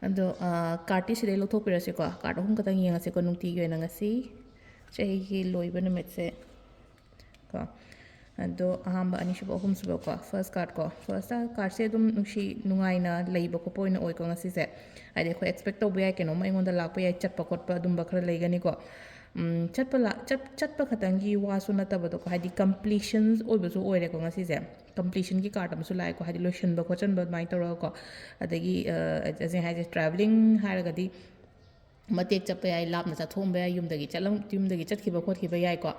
ꯑꯗꯣ ꯀꯥꯔꯠꯇꯤ ꯁꯤꯗꯩ ꯂꯧꯊꯣꯛꯄꯤꯔꯁꯤꯀꯣ ꯀꯥꯔꯠ ꯑꯍꯨꯝ ꯈꯛꯇꯪ ꯌꯦꯡꯉꯁꯤꯀꯣ ꯅꯨꯡꯇꯤꯒꯤ ꯑꯣꯏꯅ ꯉꯁꯤ ꯆꯍꯤꯒꯤ ꯂꯣꯏꯕ ꯅꯨꯃꯤꯠꯁꯦ ꯀꯣ ꯑꯗꯣ ꯑꯍꯥꯟꯕ ꯑꯅꯤꯁꯨꯕ ꯑꯍꯨꯝꯁꯨꯕ ꯀꯣ ꯐꯥꯔꯁ ꯀꯥꯔꯠ ꯀꯣ ꯐꯥꯔꯁ ꯀꯥꯔꯠꯁꯦ ꯑꯗꯨꯝ ꯅꯨꯡꯉꯥꯏꯅ ꯂꯩꯕ ꯈꯣꯠꯄ ꯑꯣꯏꯅ ꯑꯣꯏꯀꯣ ꯉꯁꯤꯁꯦ ꯍꯥꯏꯗꯤ ꯑꯩꯈꯣꯏ ꯑꯦꯛꯁꯄꯦꯛ ꯇꯧꯕ ꯌꯥꯏ ꯀꯩꯅꯣꯝꯃ ꯑꯩꯉꯣꯟꯗ ꯂꯥꯛꯄ ꯌꯥꯏ ꯆꯠꯄ ꯈꯣꯠꯄ ꯑꯗꯨꯝꯕ ꯈꯔ ꯂꯩꯒꯅꯤꯀꯣ ꯆꯠꯄ ꯈꯛꯇꯪꯒꯤ ꯋꯥꯁꯨ ꯅꯠꯇꯕꯗꯣꯀꯣ ꯍꯥꯏꯗꯤ ꯀꯝꯄ꯭ꯂꯤꯁꯟ ꯑꯣꯏꯕꯁꯨ ꯑꯣꯏꯔꯦꯀꯣ ꯉꯁꯤꯁꯦ ꯀꯝꯄ꯭ꯂꯤꯁꯟꯒꯤ ꯀꯥꯔꯠ ꯑꯃꯁꯨ ꯂꯥꯛꯑꯦꯀꯣ ꯍꯥꯏꯗꯤ ꯂꯣꯏꯁꯤꯟꯕ ꯈꯣꯠꯆꯟꯕ ꯑꯗꯨꯃꯥꯏꯅ ꯇꯧꯔꯒꯀꯣ ꯑꯗꯒꯤ ꯑꯩ ꯍꯥꯏꯁꯦ ꯇ꯭ꯔꯥꯚꯦꯂꯤꯡ ꯍꯥꯏꯔꯒꯗꯤ ꯃꯇꯦꯛ ꯆꯠꯄ ꯌꯥꯏ ꯂꯥꯞꯅ ꯆꯠꯊꯣꯛꯑꯝꯕ ꯌꯥꯏ ꯌꯨꯝꯗꯒꯤ ꯆꯠꯈꯤꯕ ꯈꯣꯠꯈꯤꯕ ꯌꯥꯏꯀꯣ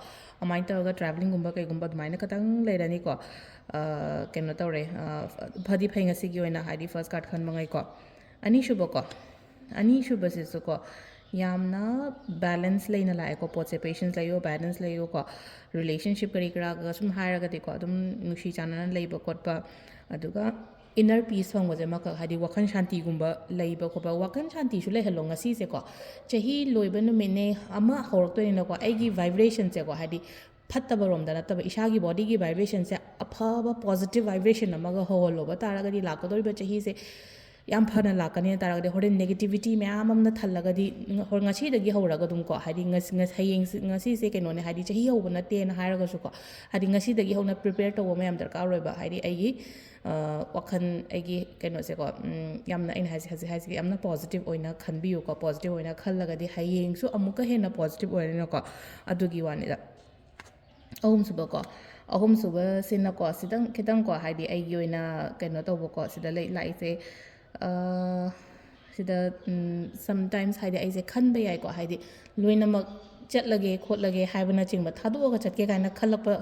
ꯑꯗꯨꯃꯥꯏꯅ ꯇꯧꯔꯒ ꯇ꯭ꯔꯥꯚꯦꯂꯤꯡꯒꯨꯝꯕ ꯀꯩꯒꯨꯝꯕ ꯑꯗꯨꯃꯥꯏꯅ ꯈꯇꯪ ꯂꯩꯔꯅꯤꯀꯣ ꯀꯩꯅꯣ ꯇꯧꯔꯦ ꯐꯗꯤ ꯐꯩ ꯉꯁꯤꯒꯤ ꯑꯣꯏꯅ ꯍꯥꯏꯗꯤ ꯐꯥꯔꯁ ꯀꯥꯔꯠ ꯈꯟꯕꯉꯩꯀꯣ ꯑꯅꯤꯁꯨꯕꯁꯤꯁꯨꯀꯣ ꯌꯥꯝꯅ ꯕꯦꯂꯦꯟꯁ ꯂꯩꯅ ꯂꯥꯛꯑꯦꯀꯣ ꯄꯣꯠꯁꯦ ꯄꯦꯁꯦꯟꯁ ꯂꯩꯌꯣ ꯕꯦꯂꯦꯟꯁ ꯂꯩꯌꯣꯀꯣ ꯔꯤꯂꯦꯁꯟꯁꯤꯞ ꯀꯔꯤ ꯀꯔꯥꯒ ꯁꯨꯝ ꯍꯥꯏꯔꯒꯗꯤꯀꯣ ꯑꯗꯨꯝ ꯅꯨꯡꯁꯤ ꯆꯥꯟꯅꯅ ꯂꯩꯕ ꯈꯣꯠꯄ ꯑꯗꯨꯒ ꯏꯟꯅꯔ ꯄꯤꯁ ꯐꯪꯕꯁꯦ ꯑꯃꯈꯛ ꯍꯥꯏꯗꯤ ꯋꯥꯈꯜ ꯁꯥꯟꯇꯤꯒꯨꯝꯕ ꯂꯩꯕ ꯈꯣꯠꯄ ꯋꯥꯈꯜ ꯁꯥꯟꯇꯤꯁꯨ ꯂꯩꯍꯜꯂꯣ ꯉꯁꯤꯁꯦꯀꯣ ꯆꯍꯤ ꯂꯣꯏꯕ ꯅꯨꯃꯤꯠꯅꯦ ꯑꯃ ꯍꯧꯔꯛꯇꯣꯏꯅꯤꯅꯀꯣ ꯑꯩꯒꯤ ꯚꯥꯏꯕ꯭ꯔꯦꯁꯟꯁꯦꯀꯣ ꯍꯥꯏꯗꯤ ꯐꯠꯇꯕ ꯔꯣꯝꯗ ꯅꯠꯇꯕ ꯏꯁꯥꯒꯤ ꯕꯣꯗꯤꯒꯤ ꯚꯥꯏꯕ꯭ꯔꯦꯁꯟꯁꯦ ꯑꯐꯕ ꯄꯣꯖꯤꯇꯤቭ ꯚꯥꯏꯕ꯭ꯔꯦꯁꯟ ꯑꯃꯒ ꯍꯧꯍꯜꯂꯨꯕ ꯇꯥꯔꯒꯗꯤ ꯂꯥꯛꯀꯗꯧꯔꯤꯕ ꯆꯍꯤꯁꯦ ꯌꯥꯝ ꯐꯅ ꯂꯥꯛꯀꯅꯤ ꯍꯥꯏ ꯇꯥꯔꯒꯗꯤ ꯍꯣꯔꯦꯟ ꯅꯦꯒꯦꯇꯤꯚꯤꯇꯤ ꯃꯌꯥꯝ ꯑꯃꯅ ꯊꯜꯂꯒꯗꯤ ꯉꯁꯤꯗꯒꯤ ꯍꯧꯔꯒ ꯑꯗꯨꯝꯀꯣ ꯍꯥꯏꯗꯤ ꯉꯁꯤꯁꯦ ꯀꯩꯅꯣꯅꯦ ꯍꯥꯏꯗꯤ ꯆꯍꯤ ꯍꯧꯕ ꯅꯠꯇꯦꯅ ꯍꯥꯏꯔꯒꯁꯨꯀꯣ ꯍꯥꯏꯗꯤ ꯉꯁꯤꯗꯒꯤ ꯍꯧꯅ ꯄ꯭ꯔꯤꯄꯦꯌꯔ ꯇꯧꯕ ꯃꯌꯥꯝ ꯗꯔꯀꯥꯔ ꯑꯣꯏꯕ ꯍꯥꯏꯗꯤ ꯑꯩꯒꯤ ꯋꯥꯈꯜ ꯑꯩꯒꯤ ꯀꯩꯅꯣꯁꯦꯀꯣ ꯌꯥꯝꯅ ꯑꯩꯅ ꯍꯧꯖꯤꯛ ꯌꯥꯝꯅ ꯄꯣꯖꯤꯇꯤቭ ꯑꯣꯏꯅ ꯈꯟꯕꯤꯌꯨꯀꯣ ꯄꯣꯖꯤꯇꯤቭ ꯑꯣꯏꯅ ꯈꯜꯂꯒꯗꯤ ꯍꯌꯦꯡꯁꯨ ꯑꯃꯨꯛꯀ ꯍꯦꯟꯅ ꯄꯣꯖꯤꯇꯤቭ ꯑꯣꯏꯔꯅꯤꯅꯀꯣ ꯑꯗꯨꯒꯤ ꯋꯥꯅꯤꯗ ꯑꯍꯨꯝꯁꯨꯕꯁꯤꯅꯀꯣ ꯈꯤꯇꯪꯀꯣ ꯍꯥꯏꯗꯤ ꯑꯩꯒꯤ ꯑꯣꯏꯅ ꯀꯩꯅꯣ ꯇꯧꯕꯀꯣ ꯁꯤꯗ ꯂꯥꯛꯏꯁꯦ ꯁꯤꯗ ꯁꯝꯇꯥꯏꯝꯁ ꯍꯥꯏꯗꯤ ꯑꯩꯁꯦ ꯈꯟꯕ ꯌꯥꯏꯀꯣ ꯍꯥꯏꯗꯤ ꯂꯣꯏꯅꯃꯛ ꯆꯠꯂꯒꯦ ꯈꯣꯠꯂꯒꯦ ꯍꯥꯏꯕꯅꯆꯤꯡꯕ ꯊꯥꯗꯣꯛꯑꯒ ꯆꯠꯀꯦ ꯀꯥꯏꯅ ꯈꯜꯂꯛꯄ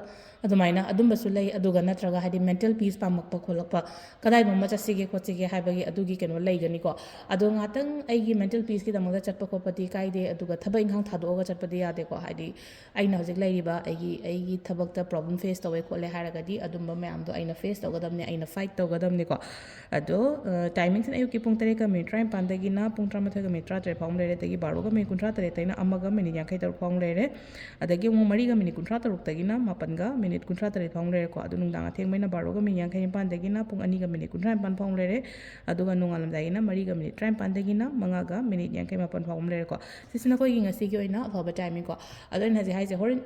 ꯑꯗꯨꯃꯥꯏꯅ ꯑꯗꯨꯝꯕꯁꯨ ꯂꯩ ꯑꯗꯨꯒ ꯅꯠꯇ꯭ꯔꯒ ꯍꯥꯏꯗꯤ ꯃꯦꯟꯇꯦꯜ ꯄꯤꯁ ꯄꯥꯝꯃꯛꯄ ꯈꯣꯠꯂꯛꯄ ꯀꯗꯥꯏꯅꯣꯝꯃ ꯆꯠꯁꯤꯒꯦ ꯈꯣꯠꯁꯤꯒꯦ ꯍꯥꯏꯕꯒꯤ ꯑꯗꯨꯒꯤ ꯀꯩꯅꯣ ꯂꯩꯒꯅꯤꯀꯣ ꯑꯗꯣ ꯉꯥꯛꯇꯪ ꯑꯩꯒꯤ ꯃꯦꯟꯇꯦꯜ ꯄꯤꯁꯀꯤꯗꯃꯛꯇ ꯆꯠꯄ ꯈꯣꯠꯄꯗꯤ ꯀꯥꯏꯗꯦ ꯑꯗꯨꯒ ꯊꯕꯛ ꯏꯪꯈꯥꯡ ꯊꯥꯗꯣꯛꯑꯒ ꯆꯠꯄꯗꯤ ꯌꯥꯗꯦꯀꯣ ꯍꯥꯏꯗꯤ ꯑꯩꯅ ꯍꯧꯖꯤꯛ ꯂꯩꯔꯤꯕ ꯑꯩꯒꯤ ꯊꯕꯛꯇ ꯄ꯭ꯔꯣꯕ꯭ꯂꯦꯝ ꯐꯦꯁ ꯇꯧꯋꯦ ꯈꯣꯠꯂꯦ ꯍꯥꯏꯔꯒꯗꯤ ꯑꯗꯨꯝꯕ ꯃꯌꯥꯝꯗꯣ ꯑꯩꯅ ꯐꯦꯁ ꯇꯧꯒꯗꯕꯅꯤ ꯑꯩꯅ ꯐꯥꯏꯠ ꯇꯧꯒꯗꯕꯅꯤꯀꯣ ꯑꯗꯣ ꯇꯥꯏꯃꯤꯡꯁꯤꯅ ꯑꯌꯨꯛꯀꯤ ꯄꯨꯡ 8:53ꯗꯒꯤꯅ ꯄꯨꯡ 13:33 ꯐꯥꯎ ꯂꯩꯔꯦ ꯑꯗꯒꯤ 12:38ꯗꯩꯅ 1:53 ꯐꯥꯎ ꯂꯩꯔꯦ ꯑꯗꯒꯤ ꯑꯃꯨꯛ 4:53ꯗꯒꯤꯅ 7:38 ꯐꯥꯎ ꯂꯩꯔꯦꯀꯣ ꯑꯗꯨ ꯅꯨꯡꯗꯥꯡ ꯑꯊꯦꯡꯕꯩꯅ 12:59ꯗꯒꯤꯅ ꯄꯨꯡ 2:39 ꯐꯥꯎ ꯂꯩꯔꯦ ꯑꯗꯨꯒ ꯅꯣꯡꯉꯥꯜꯂꯝꯗꯥꯏꯒꯤꯅ 4:35ꯗꯒꯤꯅ 5:57 ꯐꯥꯎ ꯂꯩꯔꯦꯀꯣ ꯁꯤꯁꯤꯅ ꯑꯩꯈꯣꯏꯒꯤ ꯉꯁꯤꯒꯤ ꯑꯣꯏꯅ ꯑꯐꯕ ꯇꯥꯏꯃꯤꯡꯀꯣ ꯑꯗꯣ ꯑꯩꯅ ꯍꯧꯖꯤꯛ ꯍꯥꯏꯁꯦ ꯍꯣꯔꯦꯟ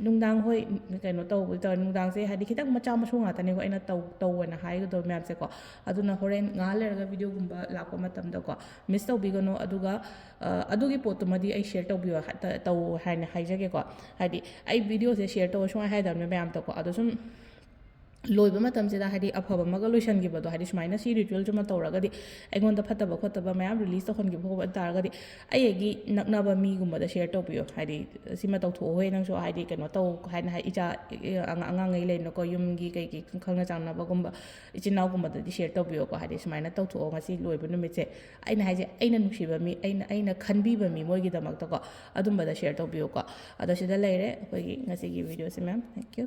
ꯅꯨꯡꯗꯥꯡ ꯍꯣꯏ ꯀꯩꯅꯣ ꯇꯧꯕ ꯅꯨꯡꯗꯥꯡꯁꯦ ꯍꯥꯏꯗꯤ ꯈꯤꯇꯪ ꯃꯆꯥ ꯃꯁꯨ ꯉꯥꯛꯇꯅꯦꯀꯣ ꯑꯩꯅ ꯇꯧꯑꯅ ꯍꯥꯏꯒꯗꯧꯕ ꯃꯌꯥꯝꯁꯦꯀꯣ ꯑꯗꯨꯅ ꯍꯣꯔꯦꯟ ꯉꯥꯏꯍꯥꯛ ꯂꯩꯔꯒ ꯚꯤꯗꯤꯑꯣꯒꯨꯝꯕ ꯂꯥꯛꯄ ꯃꯇꯝꯗꯀꯣ ꯃꯤꯁ ꯇꯧꯕꯤꯒꯅꯨ ꯑꯗꯨꯒ ꯑꯗꯨꯒꯤ ꯄꯣꯠꯇꯨꯃꯗꯤ ꯑꯩ ꯁꯦꯌꯔ ꯇꯧ ꯍꯥꯏꯅ ꯍꯥꯏꯖꯒꯦꯀꯣ ꯍꯥꯏꯗꯤ ꯑꯩ ꯚꯤꯗꯤꯑꯣꯁꯦ ꯁꯦꯌꯔ ꯇꯧꯕ ꯁꯨꯡꯍꯥꯏ ꯍꯥꯏꯗꯕꯅꯦ ꯃꯌꯥꯝꯗꯀꯣ ꯑꯗꯣ ꯁꯨꯝ ꯂꯣꯏꯕ ꯃꯇꯝꯁꯤꯗ ꯍꯥꯏꯗꯤ ꯑꯐꯕ ꯑꯃꯒ ꯂꯣꯏꯁꯤꯟꯈꯤꯕꯗꯣ ꯍꯥꯏꯗꯤ ꯁꯨꯃꯥꯏꯅ ꯁꯤ ꯔꯤꯆꯨꯋꯦꯜꯁꯤꯃ ꯇꯧꯔꯒꯗꯤ ꯑꯩꯉꯣꯟꯗ ꯐꯠꯇꯕ ꯈꯣꯠꯇꯕ ꯃꯌꯥꯝ ꯔꯤꯂꯤꯁ ꯇꯧꯍꯟꯈꯤꯕ ꯈꯣꯠꯄ ꯇꯥꯔꯒꯗꯤ ꯑꯩꯒꯤ ꯅꯛꯅꯕ ꯃꯤꯒꯨꯝꯕꯗ ꯁꯦꯌꯔ ꯇꯧꯕꯤꯌꯣ ꯍꯥꯏꯗꯤ ꯁꯤꯃ ꯇꯧꯊꯣꯛꯑꯣꯍꯦ ꯅꯪꯁꯨ ꯍꯥꯏꯗꯤ ꯀꯩꯅꯣ ꯇꯧ ꯍꯥꯏꯅ ꯑꯉꯥꯡꯉꯩ ꯂꯩꯅꯀꯣ ꯌꯨꯝꯒꯤ ꯀꯩꯒꯤ ꯈꯪꯅ ꯆꯥꯟꯅꯕꯒꯨꯝꯕ ꯏꯆꯤꯟ ꯏꯅꯥꯎꯒꯨꯝꯕꯗꯗꯤ ꯁꯦꯌꯔ ꯇꯧꯕꯤꯌꯣꯀꯣ ꯍꯥꯏꯗꯤ ꯁꯨꯃꯥꯏꯅ ꯇꯧꯊꯣꯛꯑꯣ ꯉꯁꯤ ꯂꯣꯏꯕ ꯅꯨꯃꯤꯠꯁꯦ ꯑꯩꯅ ꯍꯥꯏꯁꯦ ꯑꯩꯅ ꯅꯨꯡꯁꯤꯕ ꯃꯤ ꯑꯩꯅ ꯈꯟꯕꯤꯕ ꯃꯤ ꯃꯣꯏꯒꯤꯗꯃꯛꯇꯀꯣ ꯑꯗꯨꯝꯕꯗ ꯁꯦꯌꯔ ꯇꯧꯕꯤꯌꯨꯀꯣ ꯑꯗꯣ ꯁꯤꯗ ꯂꯩꯔꯦ ꯑꯩꯈꯣꯏꯒꯤ ꯉꯁꯤꯒꯤ ꯚꯤꯗꯤꯑꯣꯁꯦ ꯃꯦꯝ ꯊꯦꯡꯛ ꯌꯨ